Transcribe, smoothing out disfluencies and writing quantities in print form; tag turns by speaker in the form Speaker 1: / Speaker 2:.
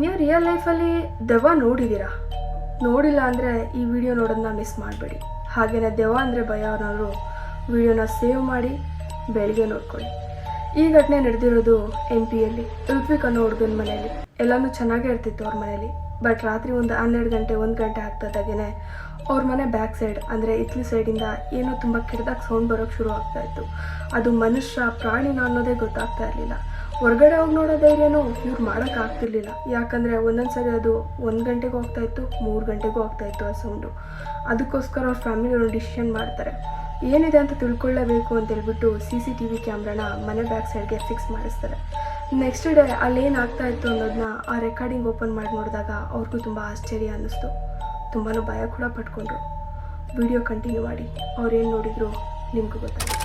Speaker 1: ನೀವು ರಿಯಲ್ ಲೈಫಲ್ಲಿ ದೆವ್ವ ನೋಡಿದ್ದೀರಾ? ನೋಡಿಲ್ಲ ಅಂದರೆ ಈ ವಿಡಿಯೋ ನೋಡೋದನ್ನ ಮಿಸ್ ಮಾಡಬೇಡಿ. ಹಾಗೆಯೇ ದೆವ್ವ ಅಂದರೆ ಭಯ ಅನ್ನೋರು ವಿಡಿಯೋನ ಸೇವ್ ಮಾಡಿ ಬೆಳಗ್ಗೆ ನೋಡ್ಕೊಳ್ಳಿ. ಈ ಘಟನೆ ನಡೆದಿರೋದು MP ಯಲ್ಲಿ ಋತ್ವಿಕ್ ಅನ್ನೋ ಹುಡುಗನ ಮನೆಯಲ್ಲಿ. ಎಲ್ಲನೂ ಚೆನ್ನಾಗೇ ಇರ್ತಿತ್ತು ಅವ್ರ ಮನೇಲಿ. ಬಟ್ ರಾತ್ರಿ ಒಂದು 12 ಗಂಟೆ 1 ಗಂಟೆ ಆಗ್ತದಾಗೇ ಅವ್ರ ಮನೆ ಬ್ಯಾಕ್ ಸೈಡ್ ಅಂದರೆ ಇತ್ಲಿ ಸೈಡಿಂದ ಏನೋ ತುಂಬ ಕೆಟ್ಟದಾಗಿ ಸೌಂಡ್ ಬರೋಕ್ಕೆ ಶುರು ಆಗ್ತಾಯಿತ್ತು. ಅದು ಮನುಷ್ಯ ಪ್ರಾಣಿನ ಅನ್ನೋದೇ ಗೊತ್ತಾಗ್ತಾ ಇರಲಿಲ್ಲ. ಹೊರಗಡೆ ಹೋಗಿ ನೋಡೋ ಧೈರ್ಯನೂ ಇವ್ರು ಮಾಡೋಕ್ಕಾಗ್ತಿರ್ಲಿಲ್ಲ. ಯಾಕಂದರೆ ಒಂದೊಂದು ಸರಿ ಅದು 1 ಗಂಟೆಗೂ ಹೋಗ್ತಾಯಿತ್ತು, 3 ಗಂಟೆಗೂ ಹೋಗ್ತಾಯಿತ್ತು ಆ ಸೌಂಡು. ಅದಕ್ಕೋಸ್ಕರ ಅವ್ರ ಫ್ಯಾಮಿಲಿಯವರು ಡಿಸಿಷನ್ ಮಾಡ್ತಾರೆ, ಏನಿದೆ ಅಂತ ತಿಳ್ಕೊಳ್ಳೇಬೇಕು ಅಂತೇಳ್ಬಿಟ್ಟು CCTV ಕ್ಯಾಮ್ರಾನ ಮನೆ ಬ್ಯಾಕ್ ಸೈಡ್ಗೆ ಫಿಕ್ಸ್ ಮಾಡಿಸ್ತಾರೆ. ನೆಕ್ಸ್ಟ್ ಡೇ ಅಲ್ಲೇನು ಆಗ್ತಾಯಿತ್ತು ಅನ್ನೋದನ್ನ ಆ ರೆಕಾರ್ಡಿಂಗ್ ಓಪನ್ ಮಾಡಿ ನೋಡಿದಾಗ ಅವ್ರಿಗೂ ತುಂಬ ಆಶ್ಚರ್ಯ ಅನ್ನಿಸ್ತು. ತುಂಬಾ ಭಯ ಕೂಡ ಪಟ್ಕೊಂಡ್ರು. ವಿಡಿಯೋ ಕಂಟಿನ್ಯೂ ಮಾಡಿ, ಅವ್ರೇನು ನೋಡಿದ್ರು ನಿಮಗೂ ಗೊತ್ತಾಗುತ್ತೆ.